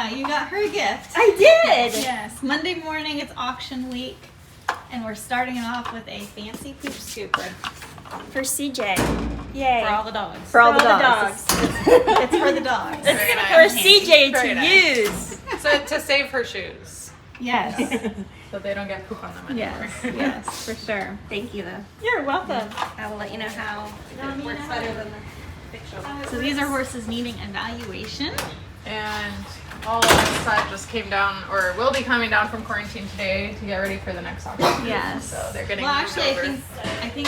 Yeah, you got her a gift. I did! Yes, Monday morning it's auction week, and we're starting it off with a fancy poop scooper. For CJ. Yay. For all the dogs. For all the dogs. It's for the dogs. It's for CJ to use. So to save her shoes. Yes. So they don't get poop on them anymore. Yes, for sure. Thank you, though. You're welcome. I will let you know how it works better than the picture. So these are horses needing evaluation. And all of this side just came down, or will be coming down from quarantine today to get ready for the next auction. Yes. So they're getting Well, moved actually, over. I think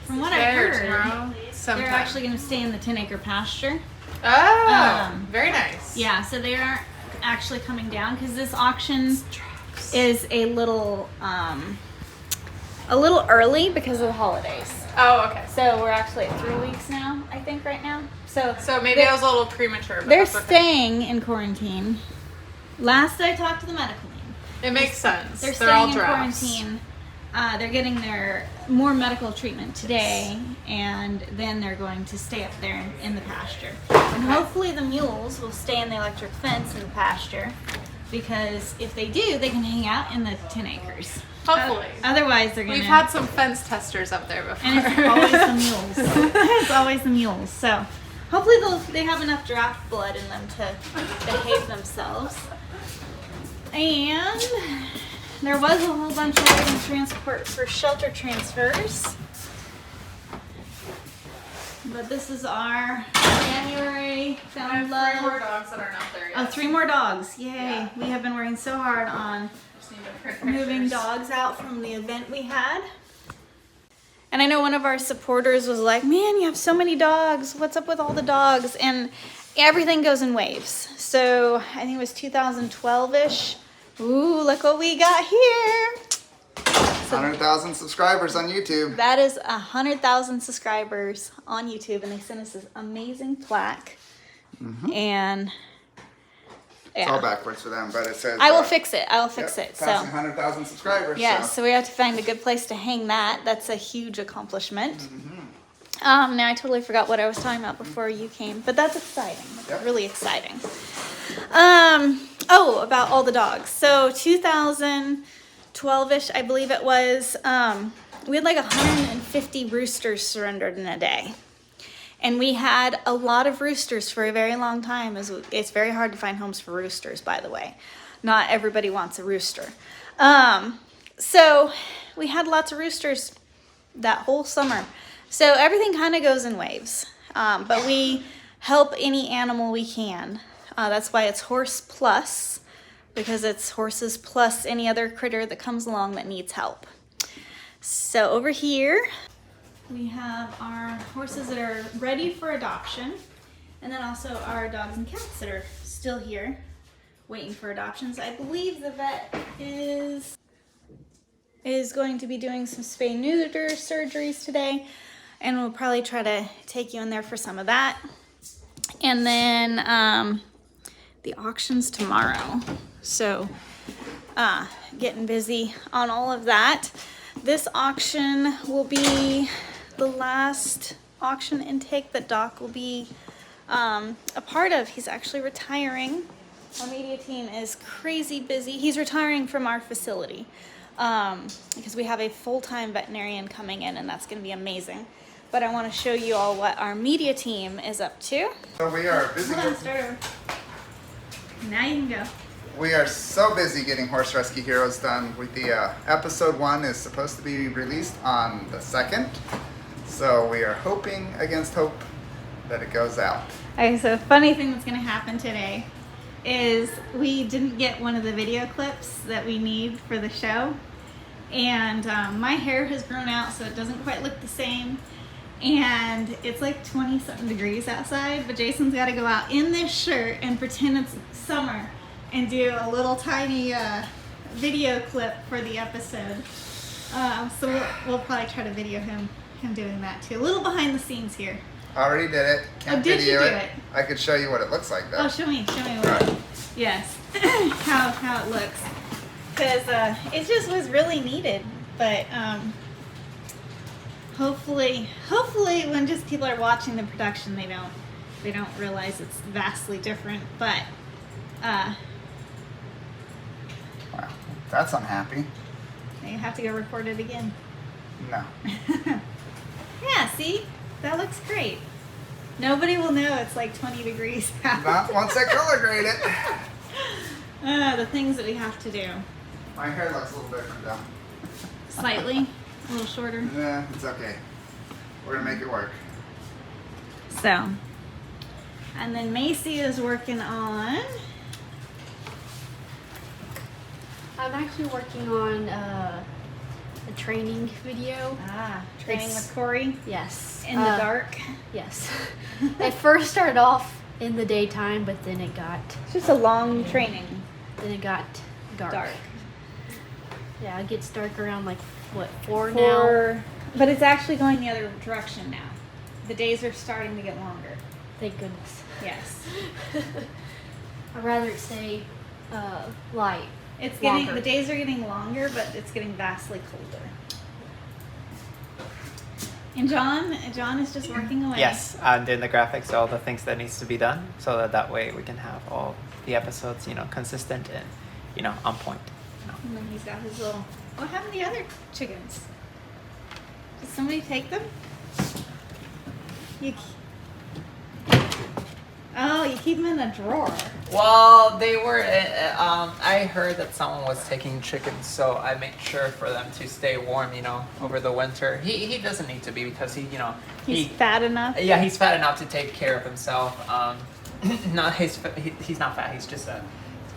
from what Today I've or heard, tomorrow? they're Sometime. actually going to stay in the 10-acre pasture. Oh, very nice. Yeah, so they aren't actually coming down because this auction is a little early because of the holidays. Oh, okay. So we're actually at 3 weeks now, I think, right now. So maybe I was a little premature. But they're that's okay. staying in quarantine. Last I talked to the medical team, It makes sense. they're They're all staying in drafts. quarantine. They're getting their more medical treatment today, and then they're going to stay up there in the pasture. And hopefully the mules will stay in the electric fence in the pasture, because if they do, they can hang out in the 10 acres. Hopefully. Otherwise, they're going to... We've had some fence testers up there before. And it's always the mules. It's always the mules. So hopefully they have enough draft blood in them to behave themselves. And there was a whole bunch of item transport for shelter transfers. But this is our January I Found have 3 more Love. dogs that aren't out there yet. Oh, 3 more dogs. Yay. Yeah. We have been working so hard on Just need to print moving pictures. dogs out from the event we had. And I know one of our supporters was like, man, you have so many dogs. What's up with all the dogs? And everything goes in waves. So I think it was 2012-ish. Ooh, look what we got here. 100,000 subscribers on YouTube. That is 100,000 subscribers on YouTube. And they sent us this amazing plaque. And It's all yeah, backwards for them, but it says. I will fix it. I will fix it. Passing So 100,000 subscribers. yes, So. so we have to find a good place to hang that. That's a huge accomplishment. Now I totally forgot what I was talking about before you came, but that's exciting. That's Yep. really exciting. About all the dogs. So 2012-ish, I believe it was, we had like 150 roosters surrendered in a day. And we had a lot of roosters for a very long time. It's very hard to find homes for roosters, by the way. Not everybody wants a rooster. So we had lots of roosters that whole summer. So everything kind of goes in waves. But we help any animal we can. That's why it's Horse Plus, because it's horses plus any other critter that comes along that needs help. So over here, we have our horses that are ready for adoption, and then also our dogs and cats that are still here waiting for adoptions. I believe the vet is going to be doing some spay-neuter surgeries today, and we'll probably try to take you in there for some of that. And then the auction's tomorrow, so getting busy on all of that. This auction will be the last auction intake that Doc will be a part of. He's actually retiring. Our media team is crazy busy. He's retiring from our facility because we have a full-time veterinarian coming in, and that's going to be amazing. But I want to show you all what our media team is up to. So we are busy. Hold on, start over. Now you can go. We are so busy getting Horse Rescue Heroes done. With the episode 1 is supposed to be released on the 2nd. So we are hoping against hope that it goes out. Okay, so a funny thing that's going to happen today is we didn't get one of the video clips that we need for the show. And my hair has grown out, so it doesn't quite look the same. And it's like 20-something degrees outside, but Jason's got to go out in this shirt and pretend it's summer and do a little tiny video clip for the episode. So we'll probably try to video him doing that too. A little behind the scenes here. Already did it. Can't did you video do it? I could show you what it looks like though. Oh, show me what Right. yes, how it looks. Because it just was really needed, but hopefully when just people are watching the production, they don't realize it's vastly different. But That's unhappy. Now you have to go record it again. No. Yeah, see? That looks great. Nobody will know it's like 20 degrees out. Not once I color grade it. The things that we have to do. My hair looks a little different though. Slightly, a little shorter. Yeah, it's okay. We're gonna make it work. So, and then Macy is working on. I'm actually working on a training video. Training It's- with Corey Yes. in the dark. Yes. It first started off in the daytime, but then it got It's just a long training. dark. Yeah, it gets dark around like what 4 now. But it's actually going the other direction now. The days are starting to get longer. Thank goodness. Yes. I'd rather it stay light. It's getting Longer. the days are getting longer, but it's getting vastly colder. And John is just working away. Yes, I'm doing the graphics, all the things that needs to be done, so that way we can have all the episodes, consistent and, on point. And then he's got his little. What happened to the other chickens? Did somebody take them? You keep them in a drawer. Well, they were. I heard that someone was taking chickens, so I make sure for them to stay warm, over the winter. He doesn't need to be because He's fat enough. Yeah, he's fat enough to take care of himself. He's not fat. He's just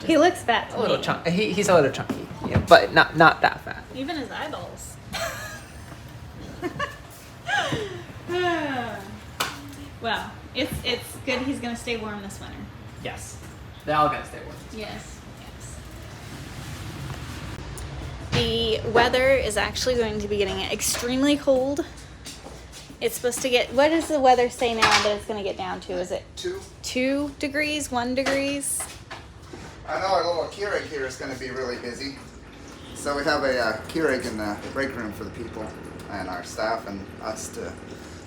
He looks fat. To a little me. chunky. He's a little chunky, but not that fat. Even his eyeballs. Well, it's good. He's gonna stay warm this winter. Yes, they're all gonna stay warm. Yes. The weather is actually going to be getting extremely cold. It's supposed to get. What does the weather say now that it's going to get down to? Is it 2 degrees? 1 degrees? I know our little Keurig here is going to be really busy. So we have a Keurig in the break room for the people and our staff and us to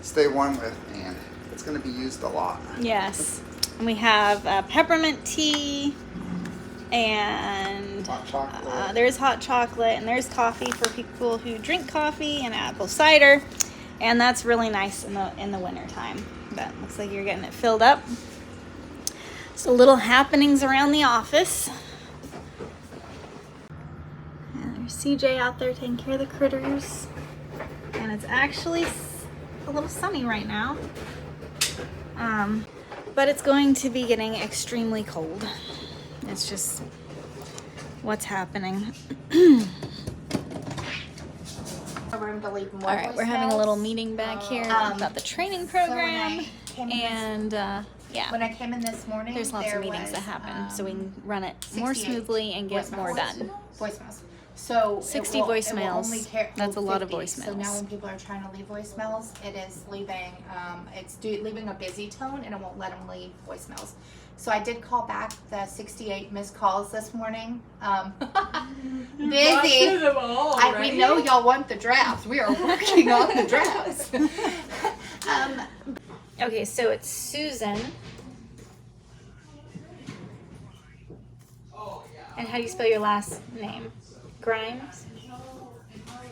stay warm with, and it's going to be used a lot. Yes. And we have peppermint tea, and Hot chocolate. there's hot chocolate, and there's coffee for people who drink coffee, and apple cider, and that's really nice in the winter time. But looks like you're getting it filled up. So little happenings around the office. And there's CJ out there taking care of the critters, and it's actually a little sunny right now. But it's going to be getting extremely cold. It's just what's happening. All right, we're having a little meeting back here about the training program, and yeah, When I came in this morning, there's lots there of meetings was, that happen, so we can run it more 68 smoothly and get more done. Voicemails. So 60 it will voicemails. only That's a lot of 50. So now voicemails. when people are trying to leave voicemails, it is leaving. Leaving a busy tone, and it won't let them leave voicemails. So I did call back the 68 missed calls this morning. Busy. We know y'all want the drafts. We are working on the drafts. Okay, so it's Susan. And how do you spell your last name? Grimes?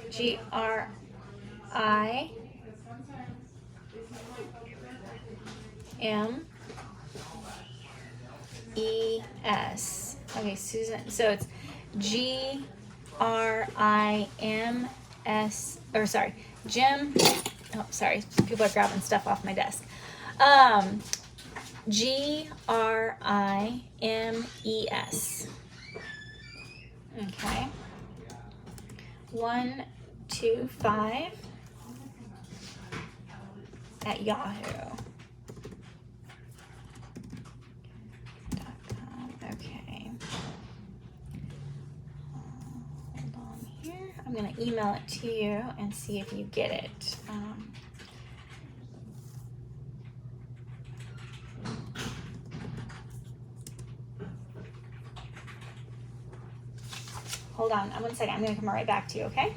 Grimes. Okay, Susan. So it's Grims. Or sorry, Jim. Oh, sorry. People are grabbing stuff off my desk. Grimes. Okay. 125 at Yahoo.com. Okay. Hold on here. I'm gonna email it to you and see if you get it. Hold on, 1 second. I'm gonna come right back to you, okay?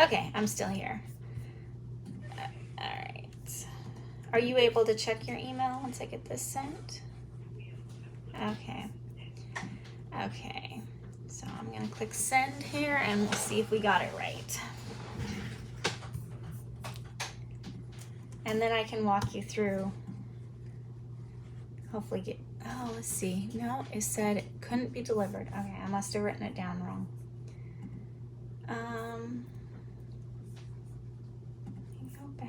Okay, I'm still here. All right. Are you able to check your email once I get this sent? Okay. Okay. So I'm going to click send here and we'll see if we got it right. And then I can walk you through. Hopefully get, oh, let's see. No, it said it couldn't be delivered. Okay, I must have written it down wrong. Go back.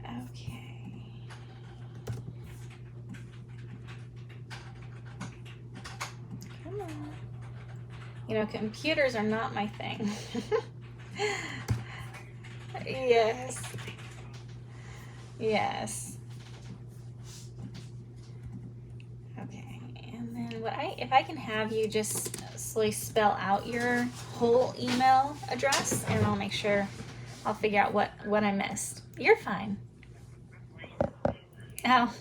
Okay. Come on. You know, computers are not my thing. Yes. Yes. Okay. And then if I can have you just slowly spell out your whole email address, and I'll make sure I'll figure out what I missed. You're fine. Oh,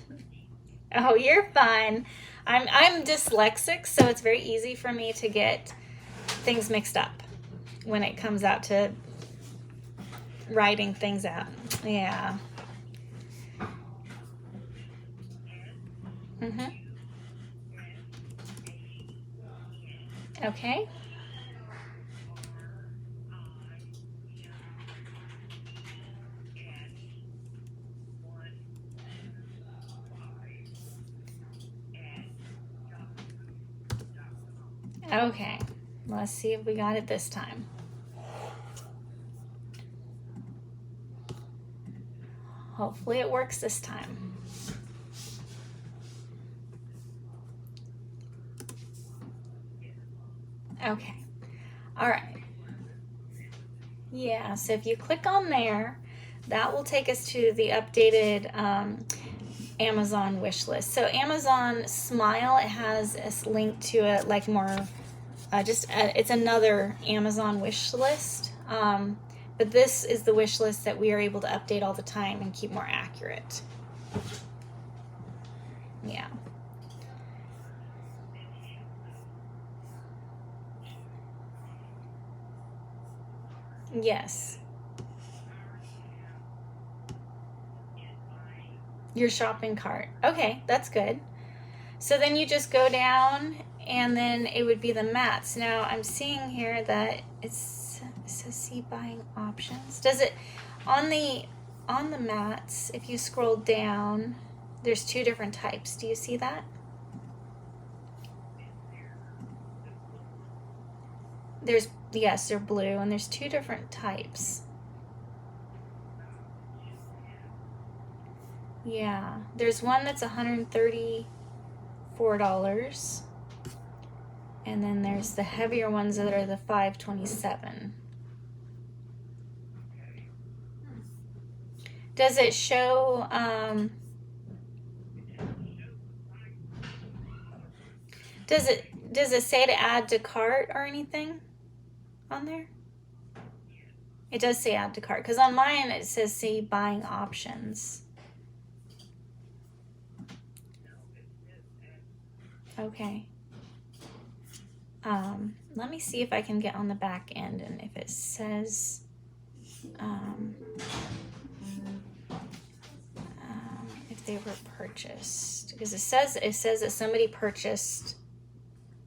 you're fine. I'm dyslexic, so it's very easy for me to get things mixed up when it comes out to writing things out. Yeah. Okay. Okay. Let's see if we got it this time. Hopefully it works this time. Okay. All right. Yeah, so if you click on there, that will take us to the updated Amazon wish list. So Amazon Smile, it has a link to it, like more, it's another Amazon wish list. But this is the wish list that we are able to update all the time and keep more accurate. Yeah. Yes. Your shopping cart. Okay, that's good. So then you just go down and then it would be the mats. Now I'm seeing here that it says see buying options. Does it on the mats, if you scroll down, there's two different types. Do you see that? Yes, they're blue, and there's two different types. Yeah, there's one that's $134, and then there's the heavier ones that are the $527. Does it show? Does it say to add to cart or anything on there? It does say add to cart, because on mine it says see buying options. Okay. Let me see if I can get on the back end and if it says if they were purchased, because it says that somebody purchased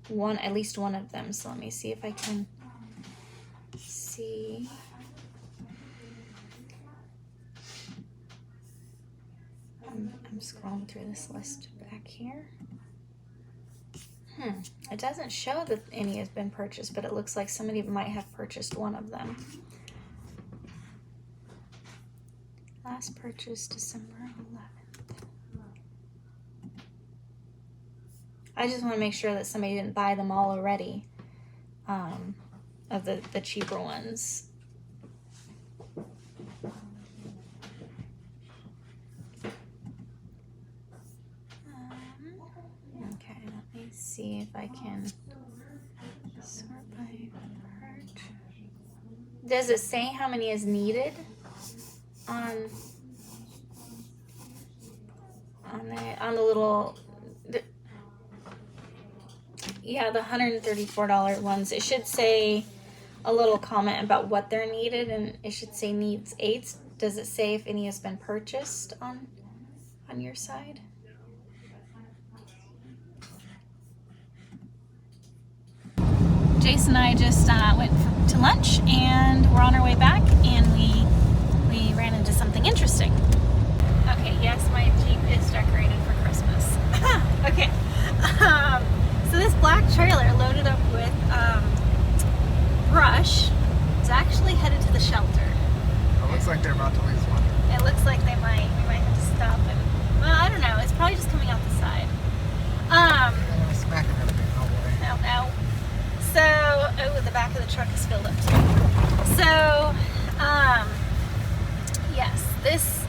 at least one of them. So let me see if I can see. I'm scrolling through this list back here. It doesn't show that any has been purchased, but it looks like somebody might have purchased one of them. Last purchase December 11th. I just want to make sure that somebody didn't buy them all already, of the cheaper ones. Okay, let me see if I can sort by part. Does it say how many is needed? on the little, yeah, the $134 ones, it should say a little comment about what they're needed, and it should say needs 8. Does it say if any has been purchased on your side? Jason and I just went to lunch, and we're on our way back, and we ran into something interesting. Okay, yes, my Jeep is decorated for Christmas. Okay, so this black trailer loaded up with brush is actually headed to the shelter. It looks like they're about to lose one. It looks like we might have to stop and, well, I don't know, it's probably just coming out the side. They're gonna smack them everything. Oh boy. No. So, oh, the back of the truck is filled up too. So, yes, this,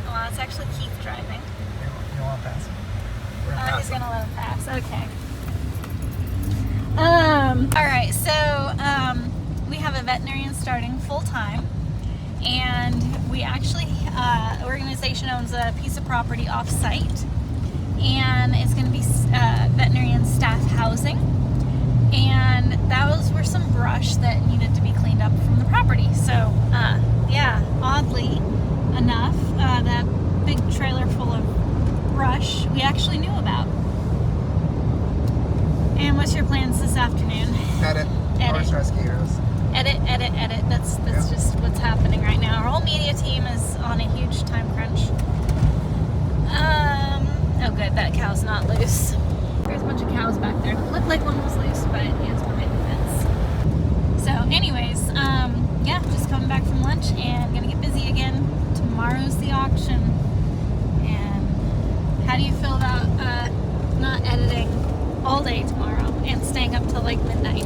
well, it's actually Keith driving. You want to pass? We're gonna pass He's them. gonna let him pass. Okay. All right. So we have a veterinarian starting full time, and we actually the organization owns a piece of property off site, and it's going to be veterinarian staff housing, and those were some brush that needed to be cleaned up from the property. So yeah, oddly enough, that big trailer full of brush we actually knew about. And what's your plans this afternoon? Edit. Horse Rescue Heroes. Edit. That's Yeah. just what's happening right now. Our whole media team is on a huge time crunch. Oh good, that cow's not loose. There's a bunch of cows back there. It looked like one was loose, but it's behind the fence. So anyways, yeah, just coming back from lunch and gonna get busy again. Tomorrow's the auction. And how do you feel about not editing all day tomorrow and staying up till like midnight?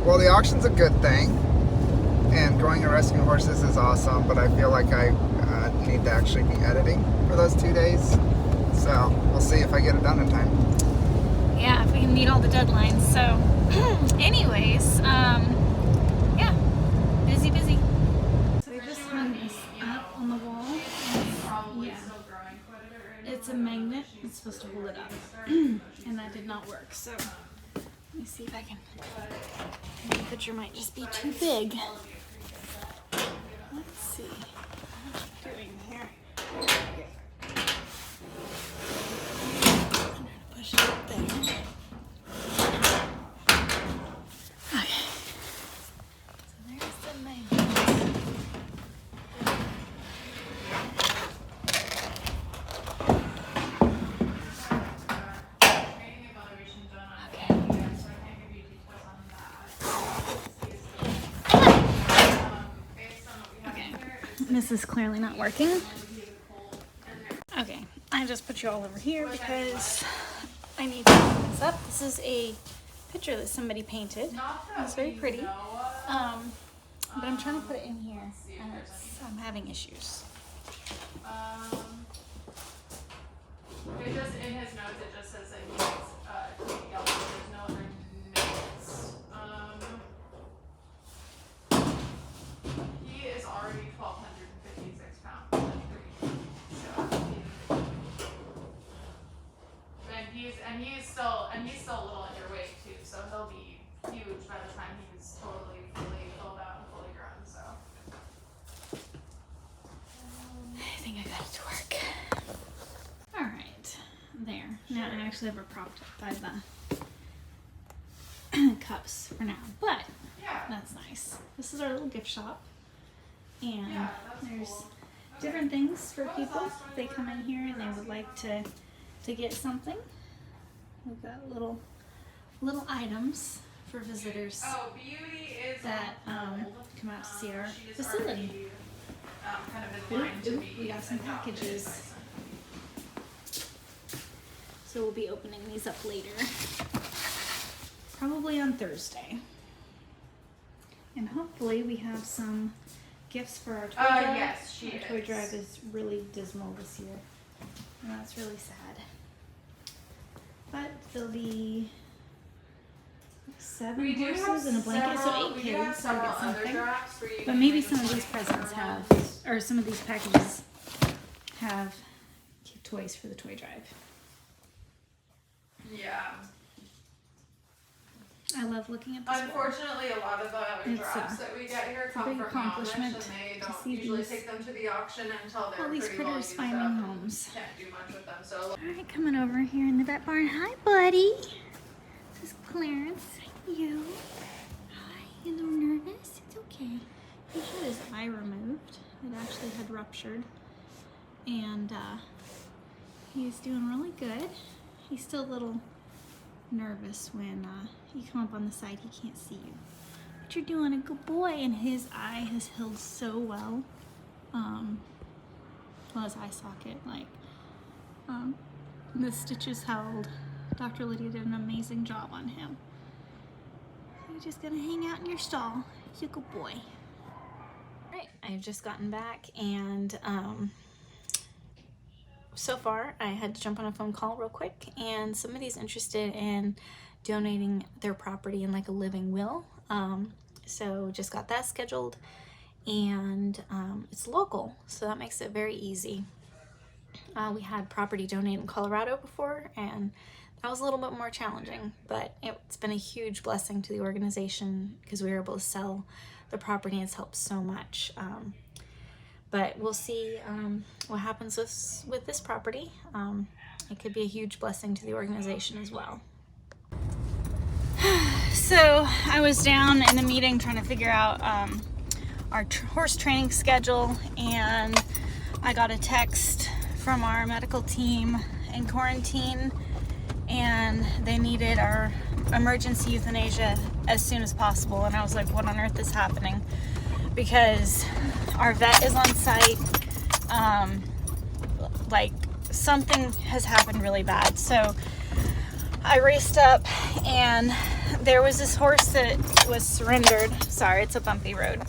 Well, the auction's a good thing, and going and rescuing horses is awesome, but I feel like I need to actually be editing for those 2 days. So we'll see if I get it done in time. Yeah, if we can meet all the deadlines. So anyways, yeah, busy. So we just hung this up on the wall. Probably Yeah. still growing quite a bit right now. It's a magnet. It's supposed to hold it up. And that did not work. So let me see if I can. The picture might just be too big. Let's see. What am I doing here? I'm gonna push it up there. Okay. So there's the magnet. Training evaluation done on Okay. it, so I can't give you details on that. Based on what we have Okay. here, it's This is clearly not working. Okay, I just put you all over here because I need to clean this up. This is a picture that somebody painted. It's very pretty. But I'm trying to put it in here, and I'm having issues. It just, in his notes, it just says that he needs, to be yellow, there's no other notes. He is already 1,256 pounds at 3, so. And he's still a little underweight too, so he'll be huge by the time he's totally, fully filled out and fully grown, so. I think I got it to work. All right, there. Now I actually have it propped up by the cups for now, but Yeah. that's nice. This is our little gift shop, and Yeah, that's there's cool. different things for people if they come in here and they would like to get something. We've got little items for visitors Oh, Beauty is that on hold. come out to see our She is facility. already, kind of in line to Ooh, be we got some adopted. packages. So we'll be opening these up later, probably on Thursday. And hopefully we have some gifts for our toy drive. Yes, she Our toy is. drive is really dismal this year, and that's really sad. But there'll be a 7 We do have horses and a blanket, so several- 8 we do have kids. So several get other something. drafts where you But can maybe just some of like these presents order have, one. or some of these packages have toys for the toy drive. Yeah. I love looking at this. Unfortunately, a lot of the It's, drafts that we get here a come big from Amish, accomplishment and they to don't see usually these- take them to the auction until they're all these pretty well critters used finding up and homes. can't do much with them. So All right, coming over here in the vet barn. Hi, buddy. This is Clarence. You. Hi. You a little nervous? It's okay. He had his eye removed. It actually had ruptured, and he's doing really good. He's still a little nervous when you come up on the side. He can't see you, but you're doing a good boy. And his eye has healed so well. Well, his eye socket, like. The stitches held. Dr. Lydia did an amazing job on him. You're just gonna hang out in your stall. You're a good boy. Alright, I've just gotten back, and so far I had to jump on a phone call real quick, and somebody's interested in donating their property in like a living will. So just got that scheduled, and it's local, so that makes it very easy. We had property donated in Colorado before, and that was a little bit more challenging, but it's been a huge blessing to the organization because we were able to sell the property, and it's helped so much. But we'll see what happens with this property. It could be a huge blessing to the organization as well. So I was down in a meeting trying to figure out our horse training schedule, and I got a text from our medical team in quarantine, and they needed our emergency euthanasia as soon as possible. And I was like, what on earth is happening? Because our vet is on site. Like something has happened really bad. So I raced up, and there was this horse that was surrendered. Sorry, it's a bumpy road.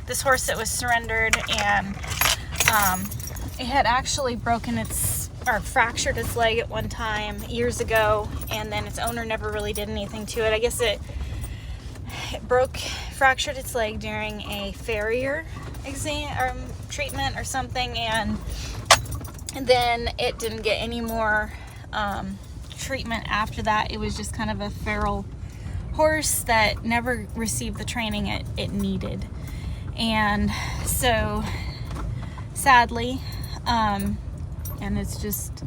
This horse that was surrendered, and it had actually fractured its leg at one time years ago, and then its owner never really did anything to it. I guess it fractured its leg during a farrier exam or treatment or something, and then it didn't get any more treatment after that. It was just kind of a feral horse that never received the training it needed. And so sadly, and it's just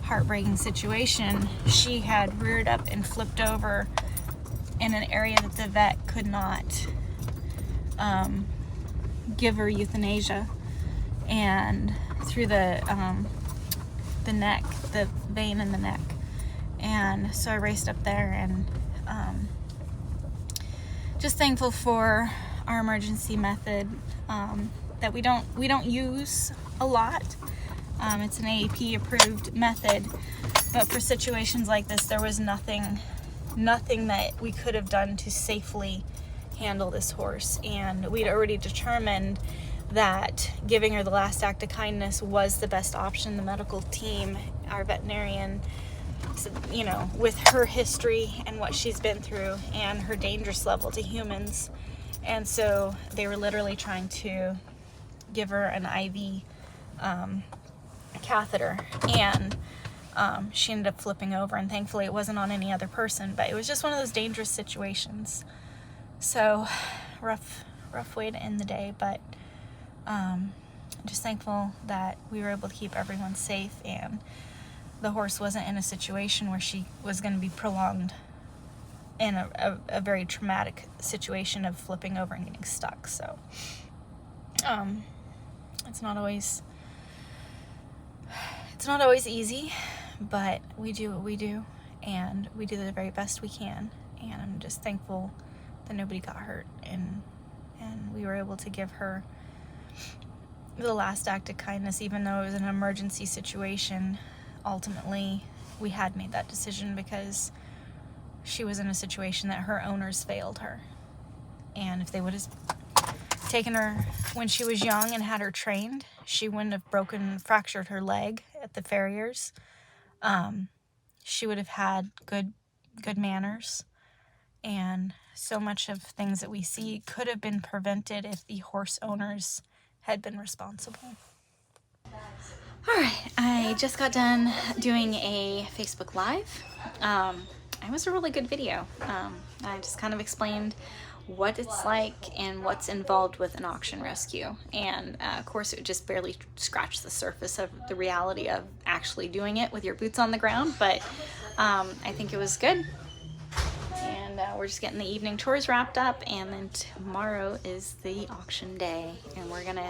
heartbreaking situation, she had reared up and flipped over in an area that the vet could not give her euthanasia, and through the neck, the vein in the neck. And so I raced up there, and just thankful for our emergency method that we don't use a lot. It's an AAP approved method, but for situations like this, there was nothing that we could have done to safely handle this horse. And we'd already determined that giving her the last act of kindness was the best option. The medical team, our veterinarian, you know, with her history and what she's been through and her dangerous level to humans. And so they were literally trying to give her an IV catheter, and she ended up flipping over, and thankfully it wasn't on any other person, but it was just one of those dangerous situations. So rough way to end the day, but just thankful that we were able to keep everyone safe, and the horse wasn't in a situation where she was going to be prolonged in a very traumatic situation of flipping over and getting stuck. So it's not always easy, but we do what we do, and we do the very best we can. And I'm just thankful that nobody got hurt, and we were able to give her the last act of kindness, even though it was an emergency situation. Ultimately, we had made that decision because she was in a situation that her owners failed her. And if they would have taken her when she was young and had her trained, she wouldn't have fractured her leg at the farriers. She would have had good manners, and so much of things that we see could have been prevented if the horse owners had been responsible. All right, I just got done doing a Facebook Live. It was a really good video. I just kind of explained what it's like and what's involved with an auction rescue. And of course, it just barely scratched the surface of the reality of actually doing it with your boots on the ground, but I think it was good. And we're just getting the evening chores wrapped up, and then tomorrow is the auction day, and we're gonna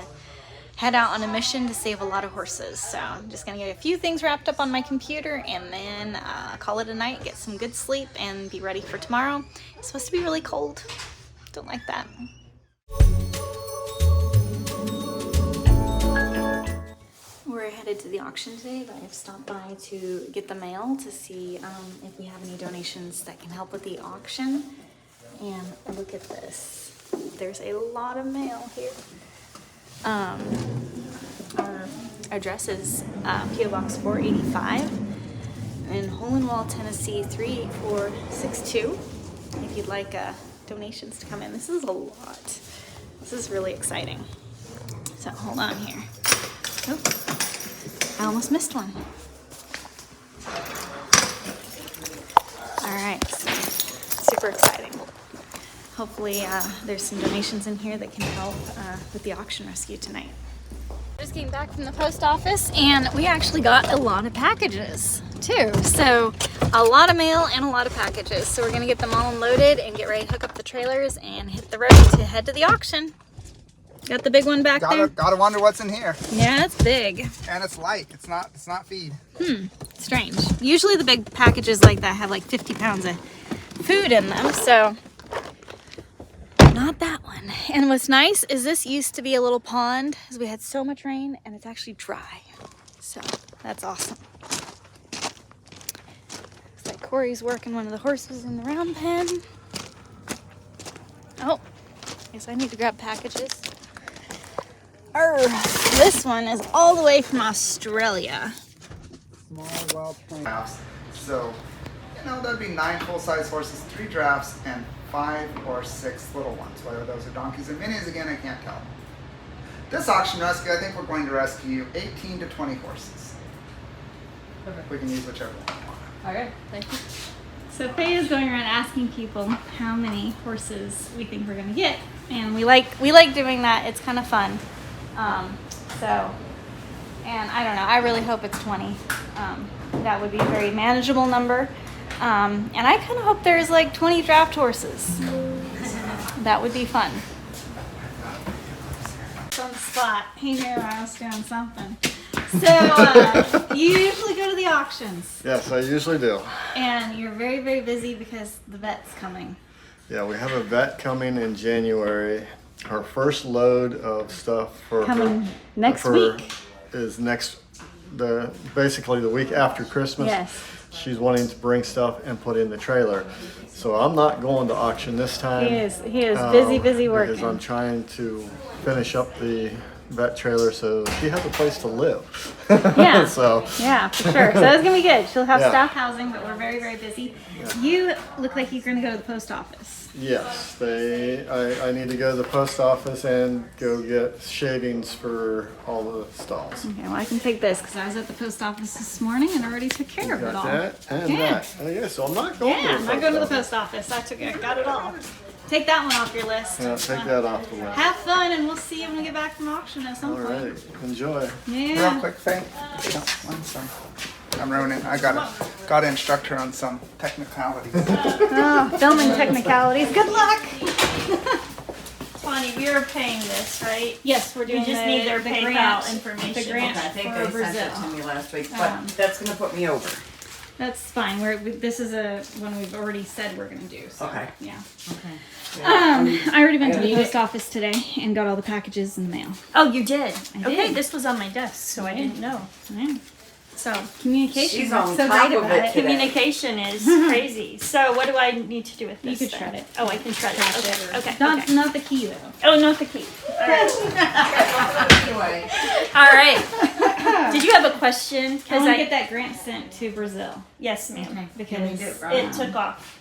head out on a mission to save a lot of horses. So I'm just gonna get a few things wrapped up on my computer and then call it a night, get some good sleep, and be ready for tomorrow. It's supposed to be really cold. Don't like that. We're headed to the auction today, but I've stopped by to get the mail to see if we have any donations that can help with the auction. And look at this. There's a lot of mail here. Our address is P.O. Box 485 in Hohenwald, Tennessee 38462. If you'd like donations to come in. This is a lot. This is really exciting. So hold on here. Oh, I almost missed one. All right, so super exciting. Hopefully there's some donations in here that can help with the auction rescue tonight. Just came back from the post office, and we actually got a lot of packages too. So a lot of mail and a lot of packages. So we're gonna get them all unloaded and get ready to hook up the trailers and hit the road to head to the auction. Got the big one back there. Gotta wonder what's in here. Yeah, it's big. And it's light. It's not feed. Strange. Usually the big packages like that have like 50 pounds of food in them, so not that one. And what's nice is this used to be a little pond because we had so much rain, and it's actually dry. So that's awesome. Looks like Corey's working one of the horses in the round pen. Oh, guess I need to grab packages. This one is all the way from Australia. Small, well-trained giraffes. So, that'd be 9 full-size horses, 3 giraffes, and 5 or 6 little ones. Whether those are donkeys or minis, again, I can't tell. This auction rescue, I think we're going to rescue 18 to 20 horses. Okay. We can use whichever one we want. Okay, thank you. So Faye is going around asking people how many horses we think we're gonna get, and we like doing that. It's kind of fun. And I don't know. I really hope it's 20. That would be a very manageable number. And I kind of hope there's like 20 draft horses. That would be fun. It's on the spot. He knew I was doing something. So you usually go to the auctions. Yes, I usually do. And you're very, very busy because the vet's coming. Yeah, we have a vet coming in January. Her first load of stuff for Coming next week. Is basically the week after Christmas. Yes. She's wanting to bring stuff and put in the trailer. So I'm not going to auction this time. He is busy working. Because I'm trying to finish up the vet trailer so she has a place to live. Yeah. So yeah, for sure. So that's gonna be good. She'll have Yeah. staff housing, but we're very, very busy. Yeah. You look like you're gonna go to the post office. yes, I need to go to the post office and go get shavings for all the stalls. Okay, well I can take this because I was at the post office this morning and already took care of it Got all. that and Yeah. that. Oh, yeah, so I'm not going to Yeah, the I'm not going to the post office. I got it all. Take that one off your list. Yeah, take that off the list. Have fun, and we'll see you when we get back from auction at some All point. right, enjoy. Yeah. Real quick, Faye. I'm sorry. I'm ruining. I gotta instruct her on some technicalities. Oh, filming technicalities. Good luck. Tawnee, we are paying this, right? Yes, we're doing We just need their the PayPal grant. information. The grant I think for they Brazil. sent it to me last week, but that's gonna put me over. That's fine. This is a one we've already said we're gonna do. So, Okay. Yeah. Okay. I already went to the Need post office today and got all the packages in the mail. Oh, you did? I Okay, did. this was on my desk, so I didn't know. Yeah. So Communication. She's That's on so top great of about it it. today. communication is crazy. So what do I need to do with this? You could then? shred it. Oh, I can shred it. Okay. Okay. Not, okay. not the key though. Oh, not the key. All right. Anyway, All right. Did you have a question? I Because want to get that grant sent to Brazil. Yes, ma'am. Because do it right It took off.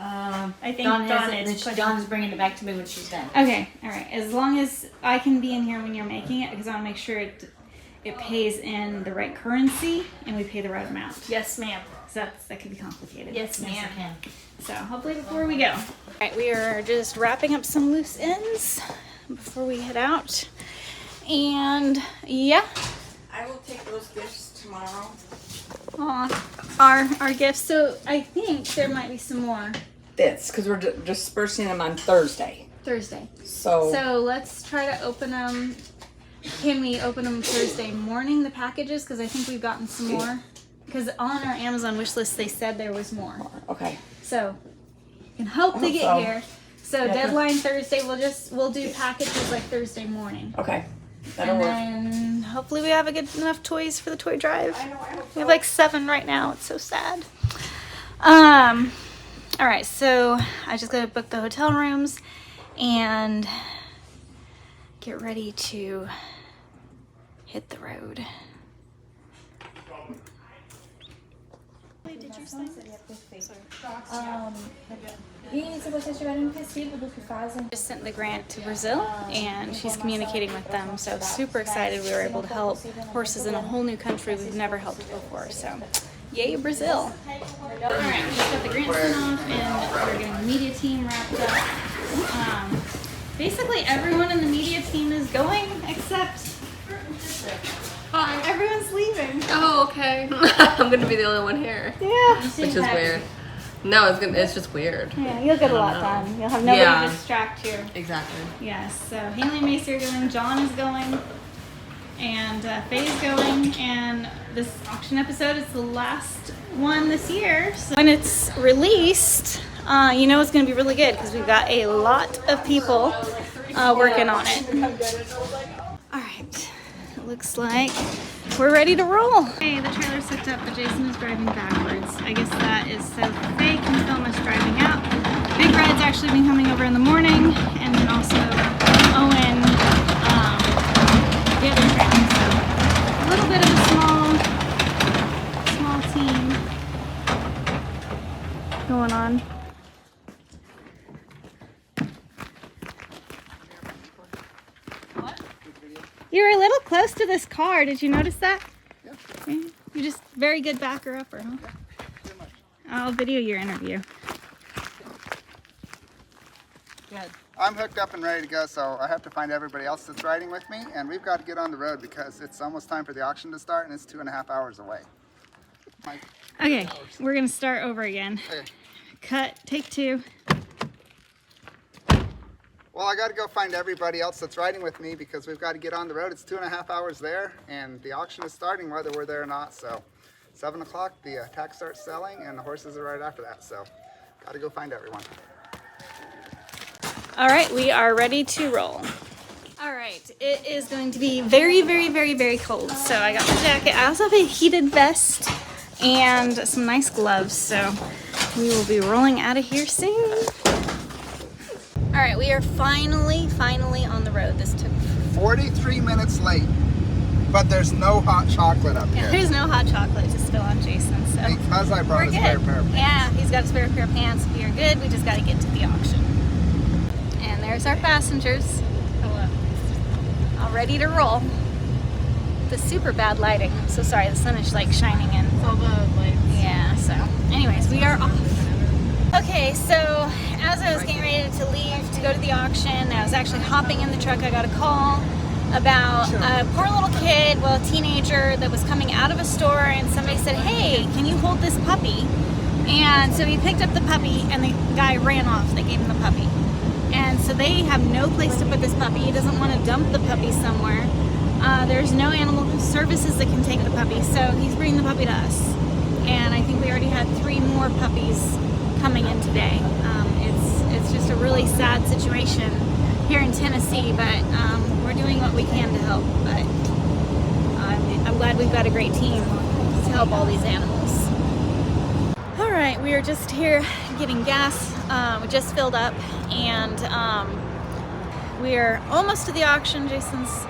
I think Dawn Dawn has it, is and Dawn's bringing it back to me when she's done. Okay, all right. As long as I can be in here when you're making it, because I want to make sure it pays in the right currency and we pay the right amount. Yes, ma'am. So that could be complicated. Yes, ma'am. Yes, I can. So hopefully before we go. All right, we are just wrapping up some loose ends before we head out. And yeah, I will take those gifts tomorrow. our gifts. So I think there might be some more This, because we're dispersing them on Thursday. Thursday. So So let's try to open them. Can we open them Thursday morning, the packages? Because I think we've gotten some more. Because on our Amazon wish list, they said there was more. okay. So you can hope they get so. here. So Yeah, deadline Thursday. We'll do packages like Thursday morning. Okay. That'll And work. then hopefully we have enough toys for the toy drive. I know, I hope We have so. like 7 right now. It's so sad. All right, so I just gotta book the hotel rooms and get ready to hit the road. Did you say? Just sent the grant to Brazil and she's communicating with them, so super excited we were able to help horses in a whole new country we've never helped before, so yay Brazil. Alright, we just got the grant sent off and we're getting the media team wrapped up. Basically everyone in the media team is going except everyone's leaving. Oh, okay. I'm gonna be the only one here, Yeah. which is weird. No, it's just weird. Yeah, you'll get a lot done. You'll have nobody Yeah. to distract you. Exactly. Yes, so Haley and Macy are going, John is going, and Faye's going, and this auction episode is the last one this year. So when it's released, you know it's going to be really good because we've got a lot of people working on it. All right, it looks like we're ready to roll. Okay, the trailer's hooked up, but Jason is driving backwards. I guess that is so Faye can film us driving out. Big Red's actually been coming over in the morning, and then also Owen, the other trailer. So a little bit of a small team going on. You were a little close to this car. Did you notice that? Yeah. You're just very good backer upper, huh? I'll video your interview. Good. I'm hooked up and ready to go, so I have to find everybody else that's riding with me, and we've got to get on the road because it's almost time for the auction to start, and it's 2.5 hours away. Okay, we're gonna start over again. Okay. Cut, take 2. Well, I got to go find everybody else that's riding with me because we've got to get on the road. It's 2.5 hours there, and the auction is starting whether we're there or not. So 7 o'clock, the tack starts selling, and the horses are right after that. So got to go find everyone. All right, we are ready to roll. All right, it is going to be very, very, very, very cold. So I got my jacket. I also have a heated vest and some nice gloves. So we will be rolling out of here soon. All right, we are finally on the road. This took 43 minutes late, but there's no hot chocolate up here. There's no hot chocolate to spill on Jason, so Because I brought we're a good. spare pair of pants. Yeah, he's got a spare pair of pants. We are good. We just got to get to the auction. And there's our passengers. Hello. All ready to roll. The super bad lighting. I'm so sorry. The sun is like shining in. All the lights. Yeah. So, anyways, we are off. Okay, so as I was getting ready to leave to go to the auction, I was actually hopping in the truck. I got a call about a poor little kid, well, a teenager that was coming out of a store, and somebody said, "Hey, can you hold this puppy?" And so he picked up the puppy, and the guy ran off. They gave him the puppy. And so they have no place to put this puppy. He doesn't want to dump the puppy somewhere. There's no animal services that can take the puppy, so he's bringing the puppy to us. And I think we already had 3 more puppies coming in today. It's just a really sad situation here in Tennessee, but we're doing what we can to help. But I'm glad we've got a great team to help all these animals. All right, we are just here getting gas. We just filled up, and we are almost to the auction. Jason's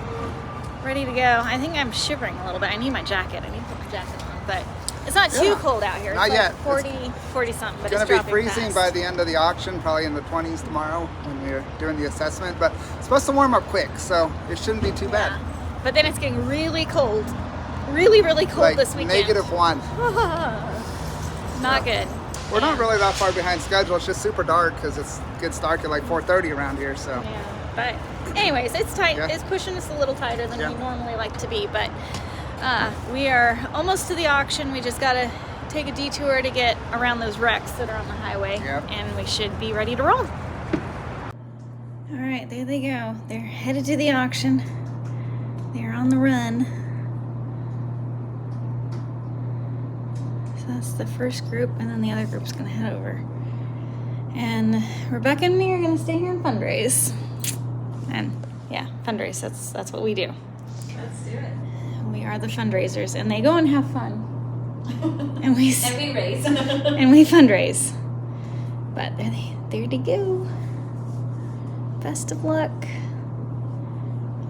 ready to go. I think I'm shivering a little bit. I need my jacket. I need to put my jacket on, but It's not too Yeah. cold out here. Not It's yet. like 40 something, but It's it's gonna be dropping freezing fast. by the end of the auction, probably in the 20s tomorrow when we're doing the assessment. But it's supposed to warm up quick, so it shouldn't be too bad. But then it's getting really cold. Really, really cold Like this weekend. -1. Not good. We're not really that far behind schedule. It's just super dark because it gets dark at like 4:30 around here. So Yeah. But anyways, it's tight. Yeah. It's pushing us a little tighter than Yeah. we normally like to be. But we are almost to the auction. We just gotta take a detour to get around those wrecks that are on the highway, Yep. and we should be ready to roll. All right, there they go. They're headed to the auction. They're on the run. So that's the first group, and then the other group's gonna head over. And Rebecca and me are gonna stay here and fundraise. And yeah, fundraise, that's what we do. Let's do it. We are the fundraisers, and they go and have fun. And we And we raise. and we fundraise. But there they go. Best of luck.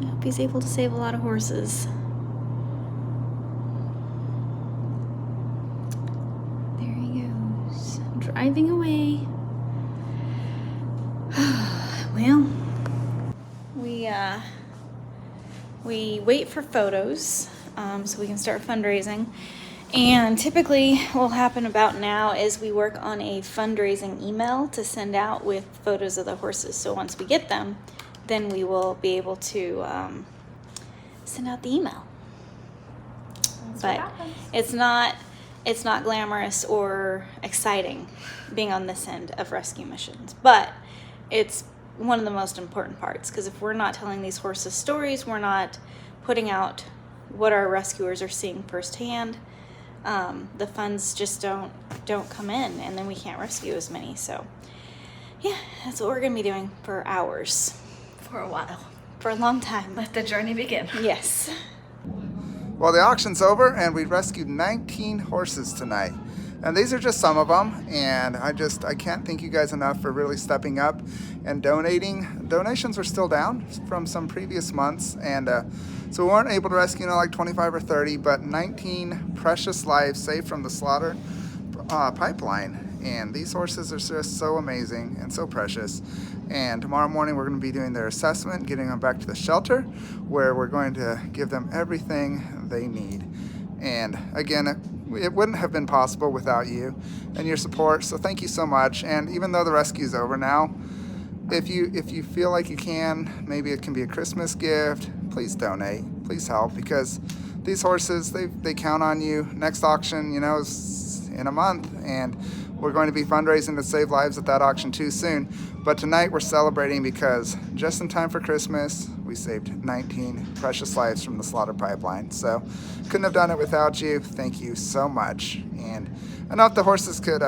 I hope he's able to save a lot of horses. There he goes, driving away. Well, we wait for photos so we can start fundraising. And typically what will happen about now is we work on a fundraising email to send out with photos of the horses. So once we get them, then we will be able to send out the email. But it's not glamorous or exciting being on this end of rescue missions. But it's one of the most important parts, because if we're not telling these horses stories, we're not putting out what our rescuers are seeing firsthand, the funds just don't come in, and then we can't rescue as many. So yeah, that's what we're gonna be doing for hours, For a while. for a long time. Let the journey begin. Yes. well, the auction's over, and we rescued 19 horses tonight. And these are just some of them, and I can't thank you guys enough for really stepping up and donating. Donations are still down from some previous months, and so we weren't able to rescue like 25 or 30, but 19 precious lives saved from the slaughter pipeline. And these horses are just so amazing and so precious. And tomorrow morning we're going to be doing their assessment, getting them back to the shelter, where we're going to give them everything they need. And again, it wouldn't have been possible without you and your support, so thank you so much. And even though the rescue's over now, if you feel like you can, maybe it can be a Christmas gift, please donate, please help, because these horses, they count on you. Next auction, is in a month, and we're going to be fundraising to save lives at that auction too soon. But tonight we're celebrating because just in time for Christmas, we saved 19 precious lives from the slaughter pipeline. So couldn't have done it without you. Thank you so much. And I know if the horses could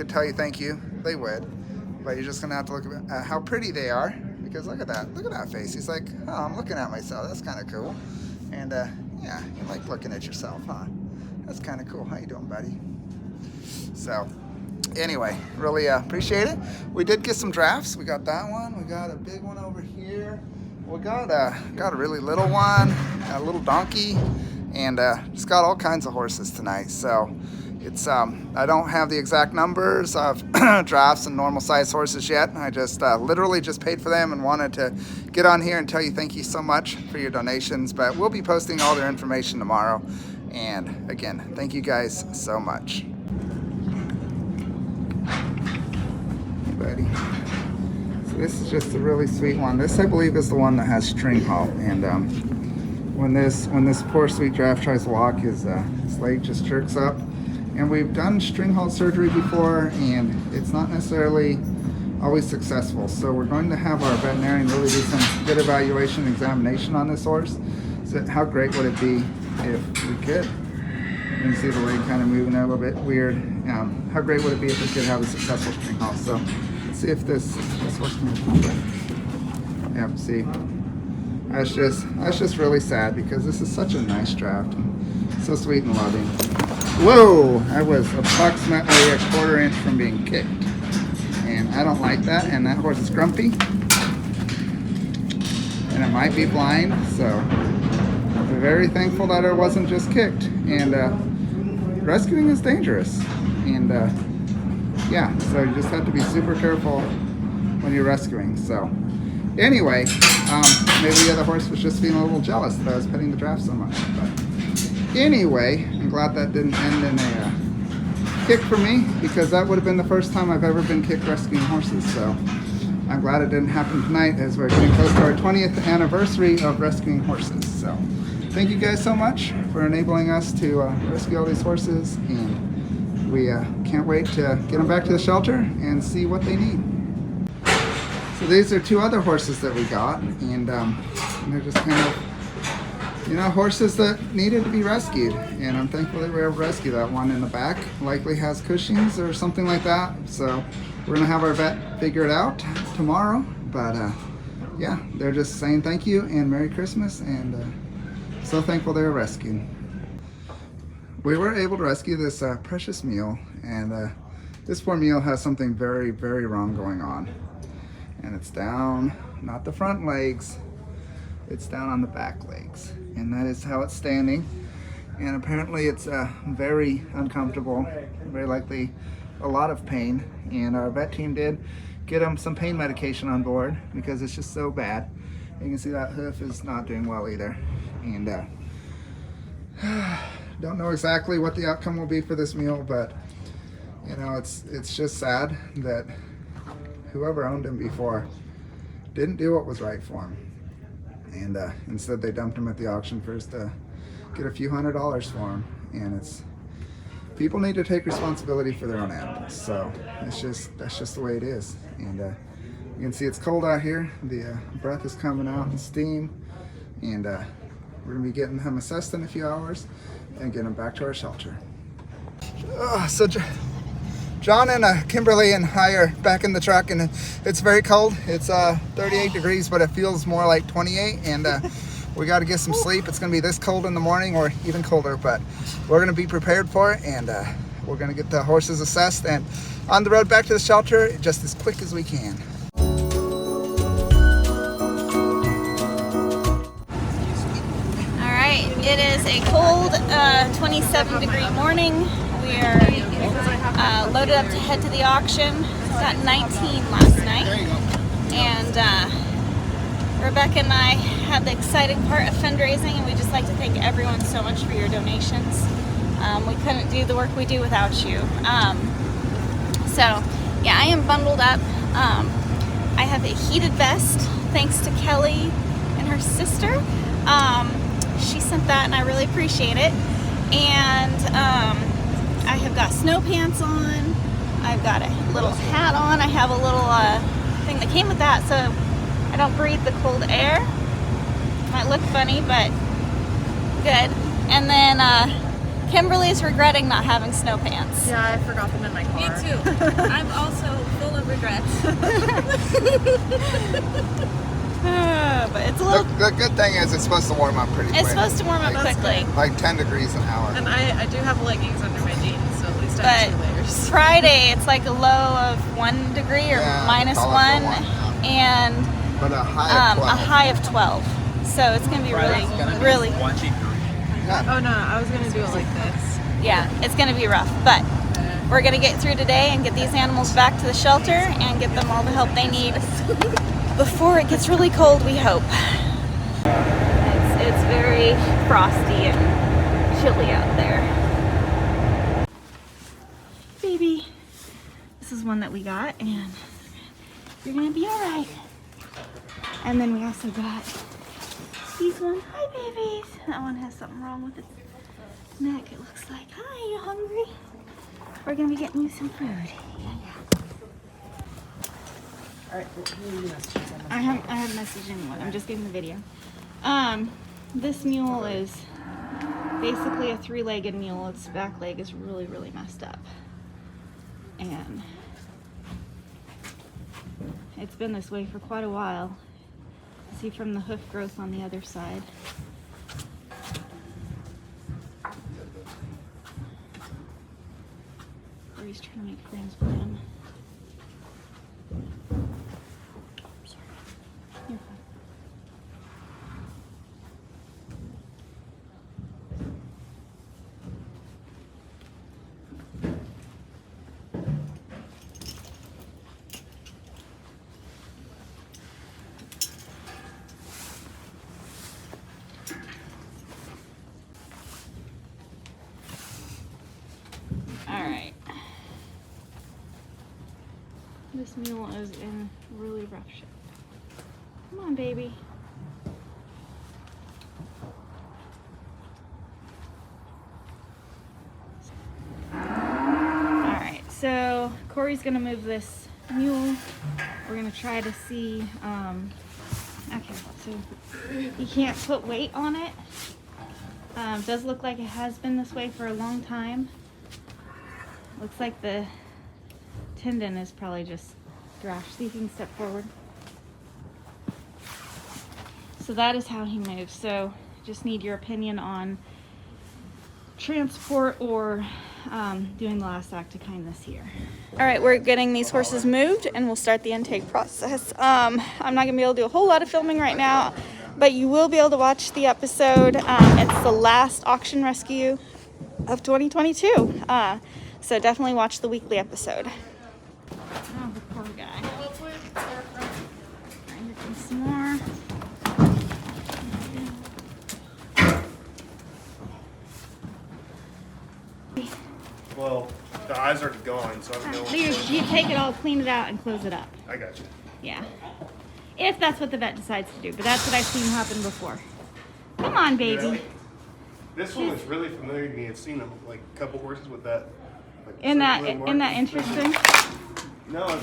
tell you thank you, they would. But you're just gonna have to look at how pretty they are, because look at that face. He's like, oh, I'm looking at myself. That's kind of cool. And yeah, you like looking at yourself, huh? That's kind of cool. How you doing, buddy? So anyway, really appreciate it. We did get some drafts. We got that one. We got a big one over here. We got a really little one, a little donkey, and just got all kinds of horses tonight. So it's I don't have the exact numbers of drafts and normal size horses yet. I just literally just paid for them and wanted to get on here and tell you thank you so much for your donations. But we'll be posting all their information tomorrow. And again, thank you guys so much. Hey, buddy. So this is just a really sweet one. This, I believe, is the one that has string halt. And when this poor sweet draft tries to walk, his leg just jerks up. And we've done string halt surgery before, and it's not necessarily always successful. So we're going to have our veterinarian really do some good evaluation and examination on this horse. So how great would it be if we could? You can see the leg kind of moving there a little bit weird. How great would it be if we could have a successful string halt? So let's see if this horse can move. Yep, see. That's just really sad, because this is such a nice draft and so sweet and loving. Whoa! I was approximately a quarter inch from being kicked. And I don't like that, and that horse is grumpy. And it might be blind, so I'm very thankful that it wasn't just kicked. And rescuing is dangerous. And yeah, so you just have to be super careful when you're rescuing. So anyway, maybe the other horse was just feeling a little jealous that I was petting the giraffe so much. But anyway, I'm glad that didn't end in a kick for me, because that would have been the first time I've ever been kicked rescuing horses. So I'm glad it didn't happen tonight, as we're getting close to our 20th anniversary of rescuing horses. So thank you guys so much for enabling us to rescue all these horses, and we can't wait to get them back to the shelter and see what they need. So these are two other horses that we got, and they're just kind of, you know, horses that needed to be rescued, and I'm thankful that we were able to rescue that one in the back. Likely has Cushing's or something like that, so we're gonna have our vet figure it out tomorrow. But yeah, they're just saying thank you and Merry Christmas, and so thankful they were rescued. We were able to rescue this precious mule, and this poor mule has something very, very wrong going on. And it's down, not the front legs, it's down on the back legs. And that is how it's standing. And apparently it's very uncomfortable, very likely a lot of pain. And our vet team did get him some pain medication on board because it's just so bad. You can see that hoof is not doing well either. And don't know exactly what the outcome will be for this mule, but you know, it's just sad that whoever owned him before didn't do what was right for him. And instead they dumped him at the auction first to get a few $100s for him. And people need to take responsibility for their own animals. So that's just the way it is. And you can see it's cold out here. The breath is coming out and steam. And we're gonna be getting him assessed in a few hours and get him back to our shelter. So John and Kimberly and I are back in the truck, and it's very cold. It's 38 degrees, but it feels more like 28, and we got to get some sleep. It's going to be this cold in the morning, or even colder, but we're going to be prepared for it, and we're going to get the horses assessed and on the road back to the shelter just as quick as we can. All right, it is a cold 27-degree morning. We are loaded up to head to the auction. Got 19 last night, and Rebecca and I had the exciting part of fundraising, and we just like to thank everyone so much for your donations. We couldn't do the work we do without you. So yeah, I am bundled up. I have a heated vest thanks to Kelly and her sister. She sent that, and I really appreciate it. And I have got snow pants on. I've got a little hat on. I have a little thing that came with that, so I don't breathe the cold air. Might look funny, but good. And then Kimberly's regretting not having snow pants. Yeah, I forgot them in my car. Me too. I'm also full of regrets. But it's a little. The good thing is it's supposed to warm up pretty quick. It's supposed to warm up quickly. Like 10 degrees an hour. And I do have leggings under my jeans, so at least I But have 2 layers. Friday, it's like a low of 1 degree or minus call it one, for 1, yeah. and But a high of 12. a high of 12. So it's gonna be really. Oh no, I was gonna do it like this. Yeah, it's gonna be rough, but we're gonna get through today and get these animals back to the shelter and get them all the help they need before it gets really cold, we hope. It's very frosty and chilly out there. Baby, this is one that we got, and you're gonna be all right. And then we also got these ones. Hi, babies. That one has something wrong with its neck, it looks like. Hi, you hungry? We're gonna be getting you some food. I haven't messaged anyone. I'm just getting the video. This mule is basically a 3-legged mule. Its back leg is really, really messed up. And it's been this way for quite a while. See from the hoof growth on the other side. Or he's trying to make friends with him. Sorry. You're fine. This mule is in really rough shape. Come on, baby. Alright, so Corey's gonna move this mule. We're gonna try to see, okay, so you can't put weight on it. Does look like it has been this way for a long time. Looks like the tendon is probably just thrashed. See if you can step forward. So that is how he moves. So just need your opinion on transport or doing the last act of kindness here. All right, we're getting these horses moved and we'll start the intake process. I'm not gonna be able to do a whole lot of filming right now, but you will be able to watch the episode. It's the last auction rescue of 2022. So definitely watch the weekly episode. Oh, the poor guy. Trying to do some more. Well, the eyes are gone, so I don't know. You take it all, clean it out, and close it up. I got you. Yeah. If that's what the vet decides to do, but that's what I've seen happen before. Come on, baby. Yeah, this one is really familiar to me. I've seen like a couple horses with that. Like, Isn't that interesting? No,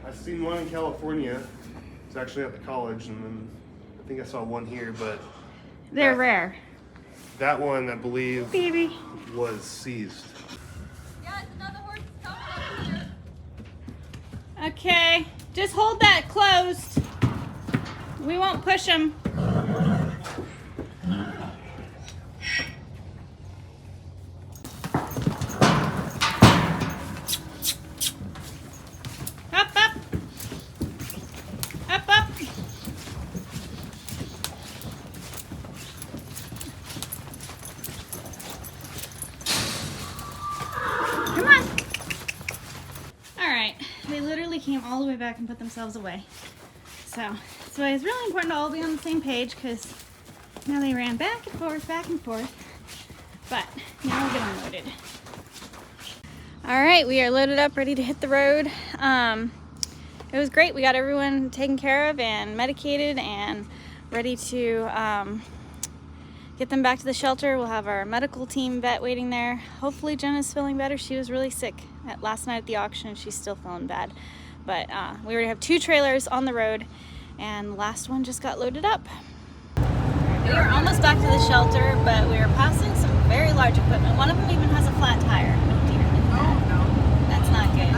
I've seen one in California. It's actually at the college, and then I think I saw one here, but they're rare. That one, I believe, baby, was seized. Okay, just hold that closed. We won't push him. Up, up. Up, up. Come on. All right, they literally came all the way back and put themselves away. So it's really important to all be on the same page because now they ran back and forth. But now we'll get them loaded. All right, we are loaded up, ready to hit the road. It was great. We got everyone taken care of and medicated and ready to get them back to the shelter. We'll have our medical team vet waiting there. Hopefully Jenna's feeling better. She was really sick last night at the auction and she's still feeling bad. But we already have 2 trailers on the road and the last one just got loaded up. We were almost back to the shelter, but we were passing some very large equipment. One of them even has a flat tire. Oh dear. Oh no. That's not good.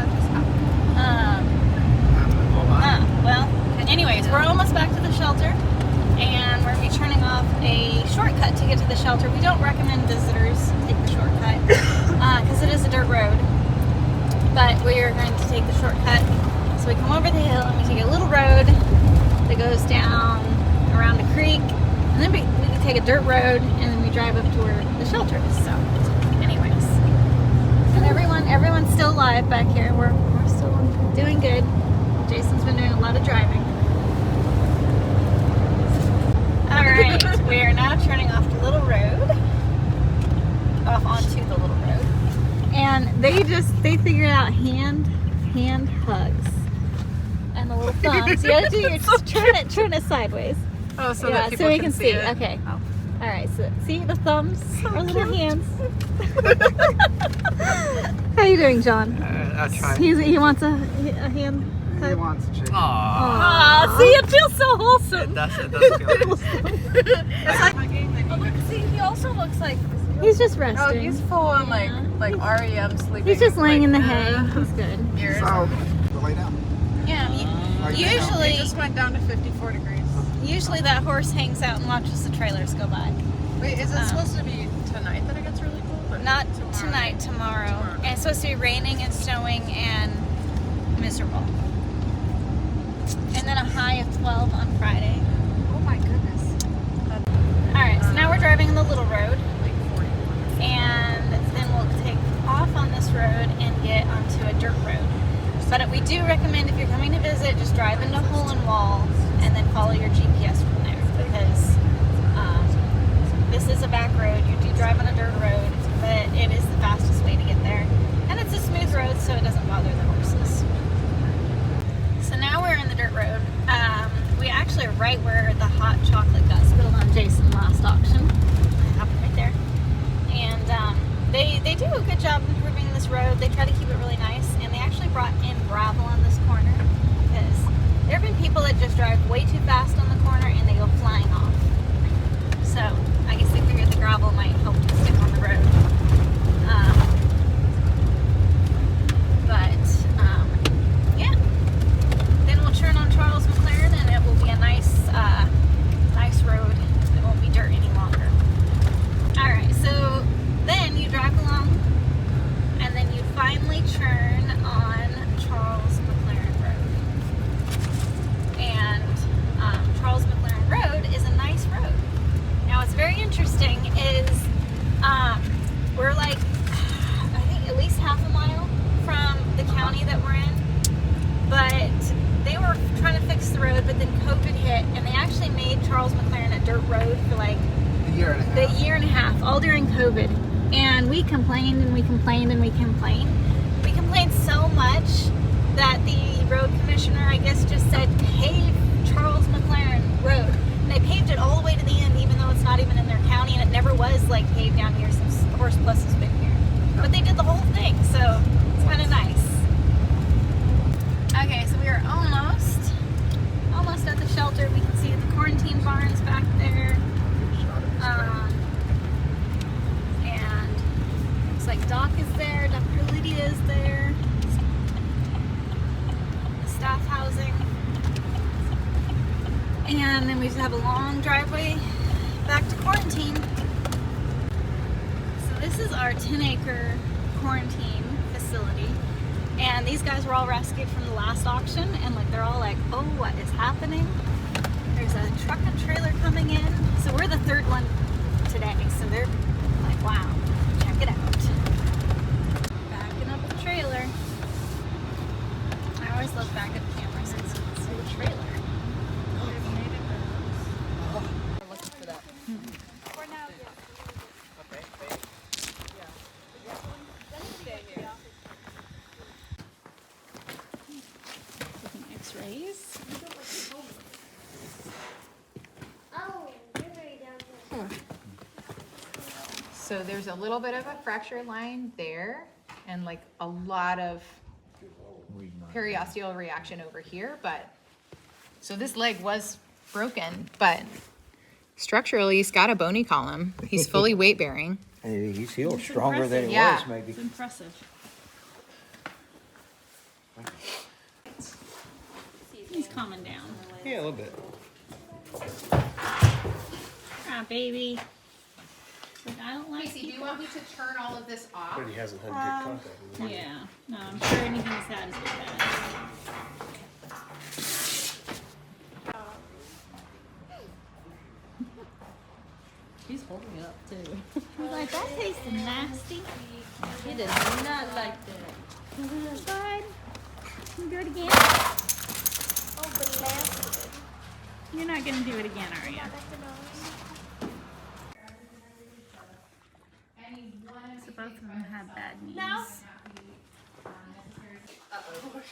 Well, anyways, we're almost back to the shelter and we're going to be turning off a shortcut to get to the shelter. We don't recommend visitors take the shortcut because it is a dirt road, but we are going to take the shortcut. So we come over the hill and we take a little road that goes down around a creek, and then we can take a dirt road and then we drive up to where the shelter is. So anyways, and everyone's still alive back here. We're still doing good. Jason's been doing a lot of driving. All right, we are now turning off the little road, off onto the little road, and they figured out hand hugs and the little thumbs. You gotta do your turn it sideways. Oh, so yeah, that people so we can see. it. Okay. Oh. All right. So see the thumbs or little hands. How you doing, John? I'll try. He wants a hand. He wants a chicken. Aww. See, it feels so wholesome. It does feel It's like, oh, look, see, he also looks like. He's just resting. Oh, he's full on like REM sleeping. He's just laying in the like, hay. He's good. So, we'll lay down. Yeah. Usually, It just went down to 54 degrees. usually that horse hangs out and watches the trailers go by. Wait, is it supposed to be tonight that it gets really cold? Or Not tomorrow? tonight, tomorrow. And it's supposed to be raining and snowing and miserable. And then a high of 12 on Friday. Oh my goodness. Alright, so now we're driving on the little road. And then we'll take off on this road and get onto a dirt road. But we do recommend if you're coming to visit, just drive into Hohenwald and then follow your GPS from there. Because this is a back road. You do drive on a dirt road, but it is the fastest way to get there. And it's a smooth road, so it doesn't bother the horses. dirt road for like A year and a half. the year and a half, all during COVID. And we complained and we complained and we complained. We complained so much that the road commissioner, I guess, just said pave Charles McLaren Road. And they paved it all the way to the end, even though it's not even in their county, and it never was like paved down here since Horse Plus has been here. But they did the whole thing, so it's kind of nice. Okay, so we are almost at the shelter. We can see the quarantine barns back there. And looks like Doc is there, Dr. Lydia is there. The staff housing. And then we just have a long driveway back to quarantine. So this is our 10-acre quarantine facility. And these guys were all rescued from the last auction, and like they're all like, oh, what is happening? There's a truck and trailer coming in. So we're the third one today. So they're like, wow, check it out. Backing up the trailer. I always look back at the camera since it's the trailer. X-rays. So there's a little bit of a fracture line there and like a lot of periosteal reaction over here, but so this leg was broken, but structurally he's got a bony column. He's fully weight bearing. And he's healed stronger than he Yeah. was, maybe. It's impressive. He's calming down. Yeah, a little bit. Ah, baby. Like, I don't like Casey, do you want me to turn all of this off? But he hasn't had good contact with him. Yeah. No, I'm sure anything he's had has been bad. She's holding it up too. I was like, that tasted nasty. He does not like that. Slide. Can you do it again? Oh, but nasty. You're not gonna do it again, are you? So both of them have bad knees. No.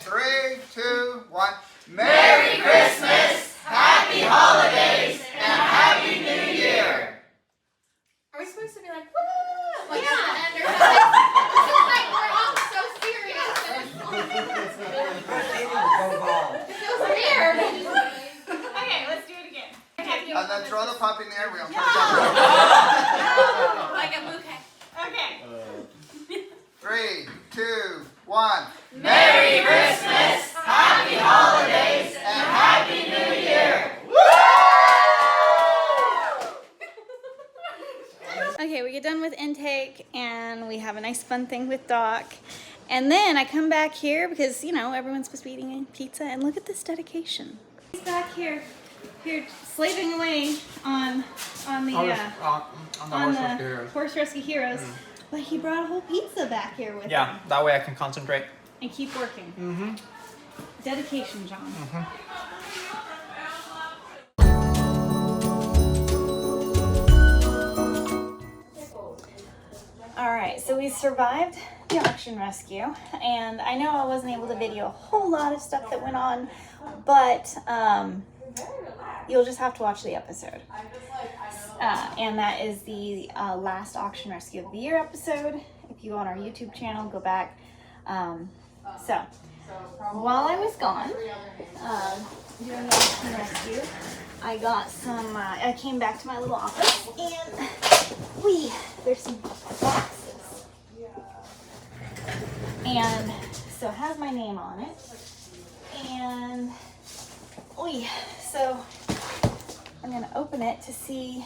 3, 2, 1. Merry Christmas, Happy Holidays, and Happy New Year! Are we supposed to be like, woo? Like, yeah. And it's just like we're all so serious. It feels weird. Okay, let's do it again. And then throw the puppy in the air wheel. Like a bouquet. Okay. 3, 2, 1. Merry Christmas, Happy Holidays, and Happy New Year! Okay, we get done with intake and we have a nice fun thing with Doc. And then I come back here because, you know, everyone's supposed to be eating pizza, and look at this dedication. He's back here slaving away on the Horse Rescue Heroes. But he brought a whole pizza back here with him. Yeah, that way I can concentrate. And keep working. Mm-hmm. Dedication, John. Alright, so we survived the auction rescue, and I know I wasn't able to video a whole lot of stuff that went on, but you'll just have to watch the episode. And that is the last auction rescue of the year episode. If you go on our YouTube channel, go back. So, while I was gone doing the auction rescue, I got some, I came back to my little office, and there's some boxes. And so it has my name on it. And, so I'm gonna open it to see.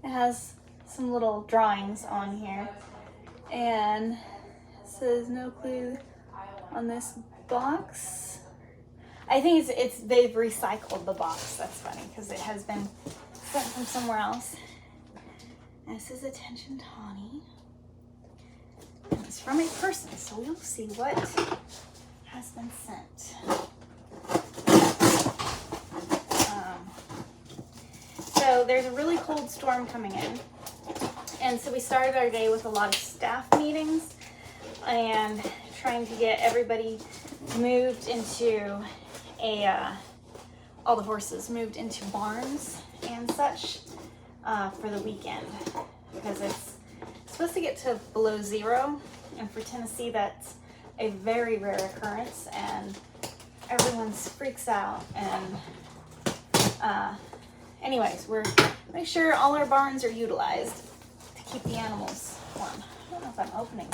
It has some little drawings on here, and it says no clue on this box. I think they've recycled the box. That's funny because it has been sent from somewhere else. And it says attention Tawnee. And it's from a person, so we'll see what has been sent. there's a really cold storm coming in. And so we started our day with a lot of staff meetings and trying to get everybody moved into all the horses moved into barns and such for the weekend, because it's supposed to get to below 0, and for Tennessee that's a very rare occurrence, and everyone freaks out. And anyways, we're make sure all our barns are utilized to keep the animals warm. I don't know if I'm opening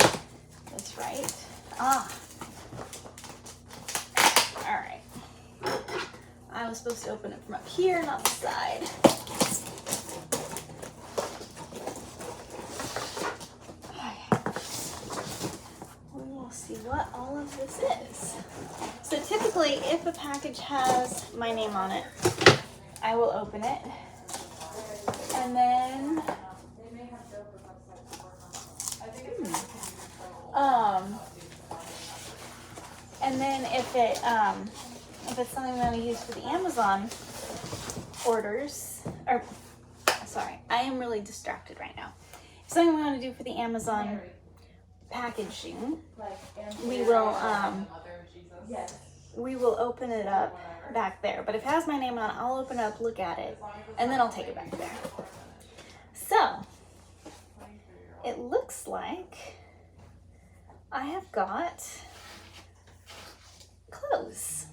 this right. All right. I was supposed to open it from up here, not the side. We will see what all of this is. So typically, if a package has my name on it, I will open it. And then, if it's something we want to use for the Amazon orders, or sorry, I am really distracted right now. If something we want to do for the Amazon packaging, we will open it up back there. But if it has my name on it, I'll open it up, look at it, and then I'll take it back there. So it looks like I have got clothes.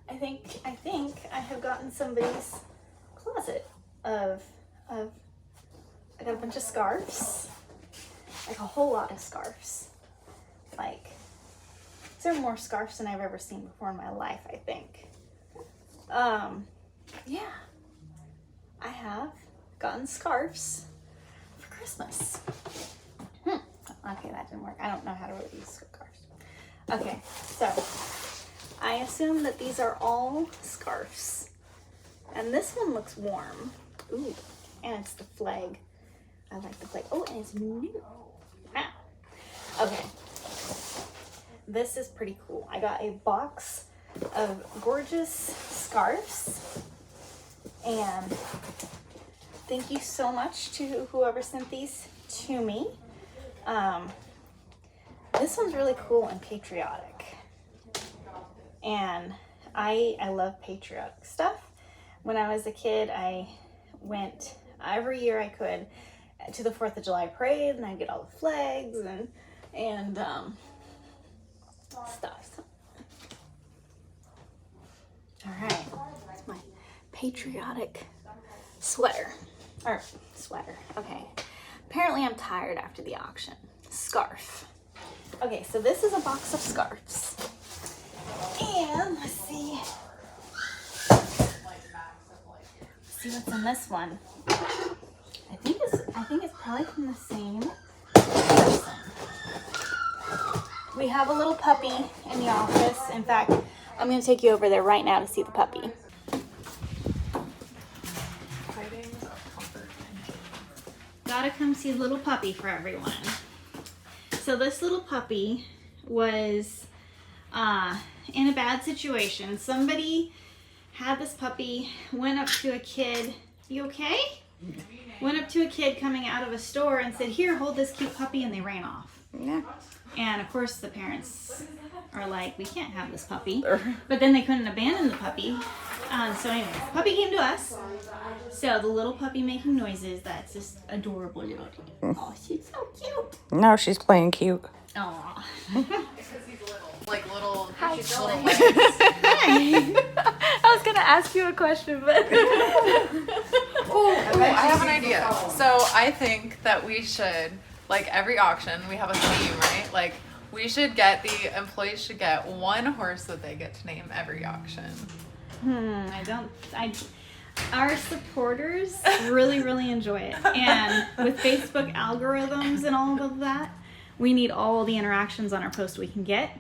I think I have gotten somebody's closet of I got a bunch of scarves, like a whole lot of scarves. Like, there are more scarves than I've ever seen before in my life, I think. Yeah, I have gotten scarves for Christmas. Okay, that didn't work. I don't know how to really use scarves. Okay, so I assume that these are all scarves. And this one looks warm. Ooh, and it's the flag. I like the flag. Oh, and it's new. Wow. Okay. This is pretty cool. I got a box of gorgeous scarves. And thank you so much to whoever sent these to me. This one's really cool and patriotic. And I love patriotic stuff. When I was a kid, I went every year I could to the 4th of July parade, and I'd get all the flags and stuff. All right, that's my patriotic sweater. Okay. Apparently I'm tired after the auction. Scarf. Okay, so this is a box of scarves. And let's see what's in this one. I think it's probably from the same person. We have a little puppy in the office. In fact, I'm going to take you over there right now to see the puppy. Gotta come see the little puppy for everyone. So this little puppy was in a bad situation. Somebody had this puppy, went up to a kid. You okay? Went up to a kid coming out of a store and said, "Here, hold this cute puppy," and they ran off. Yeah. And of course the parents are like, "We can't have this puppy." But then they couldn't abandon the puppy. So anyway, the puppy came to us. So the little puppy making noises, that's just adorable little puppy. Oh, she's so cute. No, she's playing cute. Aw. Little. Hi. She's little. I was gonna ask you a question, but I have an idea. So I think that we should, like every auction, we have a theme, right? Like we should get, the employees should get one horse that they get to name every auction. Our supporters really, really enjoy it. And with Facebook algorithms and all of that, we need all the interactions on our post we can get.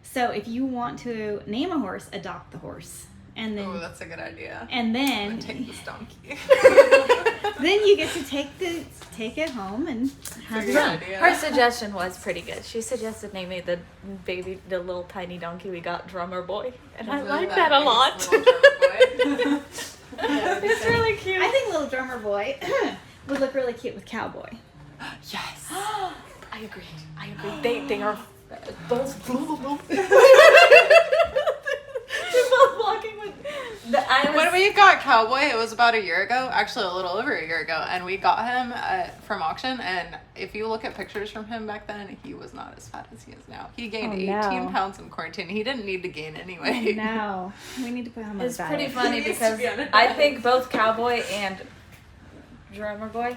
So if you want to name a horse, adopt the horse. And then, that's a good idea. And then take this donkey. Then you get to take it home and have it done. Her suggestion was pretty good. She suggested naming the little tiny donkey we got Drummer Boy, and I like that a lot. It's really cute. I think little drummer boy would look really cute with cowboy. Yes. I agree. They are both. They're both walking with. When we got Cowboy, it was about a year ago, actually a little over a year ago, and we got him from auction. And if you look at pictures from him back then, he was not as fat as he is now. He gained 18 pounds in quarantine. He didn't need to gain anyway. No, we need to put him on It's a pretty diet. funny because I think both Cowboy and Drummer Boy,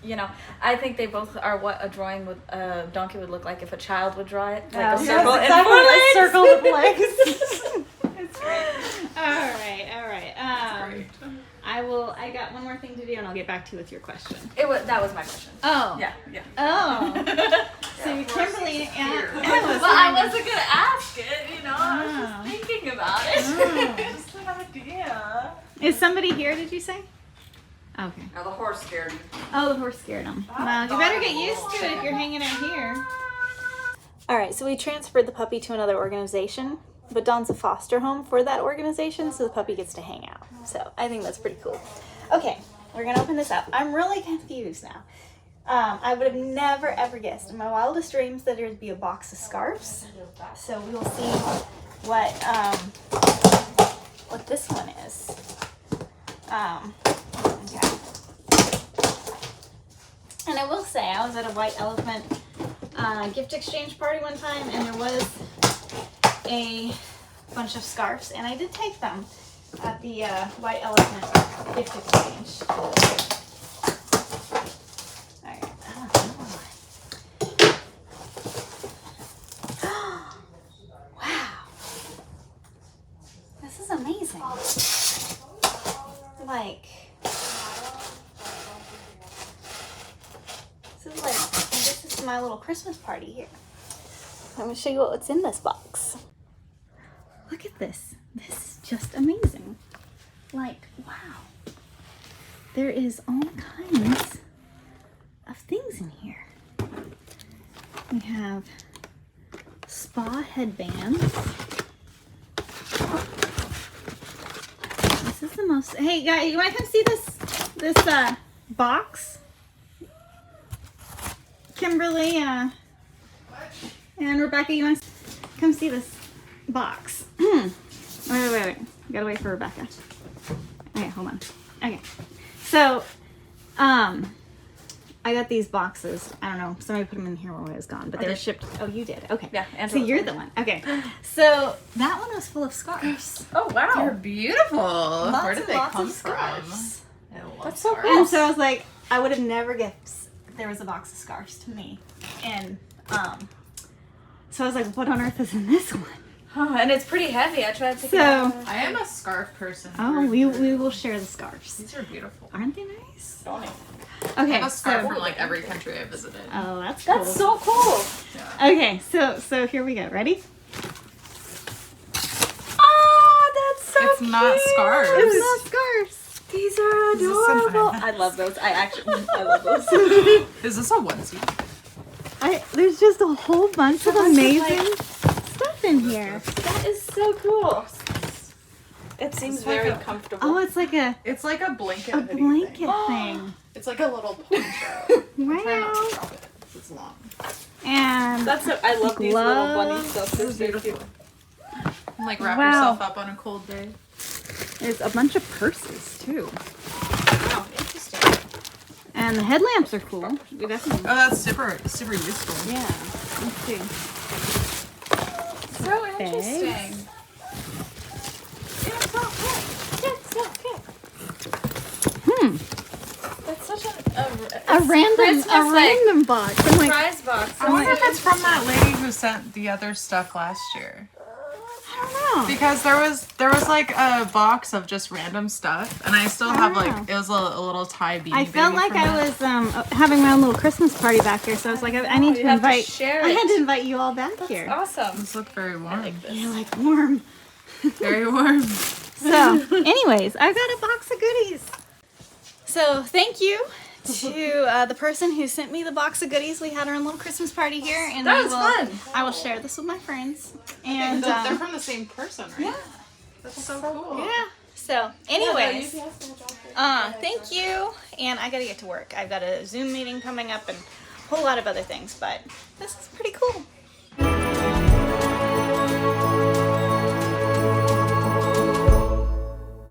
you know, I think they both are what a drawing with a donkey would look like if a child would draw it, like a circle and exactly, 4 legs. a circle with legs. It's great. All right. I got one more thing to do, and I'll get back to you with your question. That was my question. Oh. Yeah. Oh. So Kimberly, Well, I wasn't gonna ask it, you know. I was just thinking about it. Just an idea. Is somebody here? Did you say? Okay. Now the horse scared me. Oh, the horse scared him. Well, you better get used to it if you're hanging out here. All right, so we transferred the puppy to another organization, but Dawn's a foster home for that organization, so the puppy gets to hang out. So I think that's pretty cool. Okay, we're gonna open this up. I'm really confused now. I would have never ever guessed in my wildest dreams that there'd be a box of scarves. So we will see what this one is. Okay. And I will say, I was at a White Elephant gift exchange party one time, and there was a bunch of scarves, and I did take them at the White Elephant gift exchange. Alright. Wow. This is amazing. Like, this is my little Christmas party here. I'm gonna show you what's in this box. Look at this. This is just amazing. Like, wow. There is all kinds of things in here. We have spa headbands. This is the most, hey guys, you wanna come see this box? Kimberly and Rebecca, you want to come see this box? Wait. We gotta wait for Rebecca. Okay, hold on. Okay. So, I got these boxes. I don't know. Somebody put them in here while I was gone, but they were shipped. Oh, you did. Okay. Yeah. So you're the one. Okay. So that one was full of scarves. Oh wow. They're beautiful. Where did they come of from? scarves. That's so cool. And so I was like, I would have never guessed there was a box of scarves to me. And so I was like, what on earth is in this one? Oh, and it's pretty heavy. I tried to pick it So up. I am a scarf person. oh, we will share the scarves. These are beautiful. Aren't they nice? I Okay, have a scarf so from like every country I visited. oh, that's cool. That's so cool. Okay, so here we go. Ready? Oh, that's so It's not scarves. It's not scarves. These are adorable. I love those. I love those. Is this a onesie? There's just a whole bunch of amazing stuff in here. That is so cool. It seems very comfortable. Oh, it's like a blanket. a blanket thing. It's like a little poncho. Wow. Try not to drop it. It's long. And I love these little bunny stuff. They're so cute. And like wrap Wow. yourself up on a cold day. there's a bunch of purses too. Wow, interesting. And the headlamps are cool. We definitely. Oh, that's super useful. Yeah. Let's see. So interesting. It's so good. That's such A random box. I'm like, surprise box. I wonder if it's from that lady who sent the other stuff last year. I don't know. Because there was like a box of just random stuff, and I still have like it was a little tie beanie. I felt like I was having my own little Christmas party back here, so I was like, I need to invite. share I it. had to invite you all back here. Awesome. This looked very warm. Yeah, like warm. Very warm. So, anyways, I got a box of goodies. So, thank you to the person who sent me the box of goodies. We had our own little Christmas party here, and That was fun. I will share this with my friends. And They're from the same person, right? yeah, That's so cool. yeah. So, anyways, thank you. And I gotta get to work. I've got a Zoom meeting coming up and a whole lot of other things, but this is pretty cool.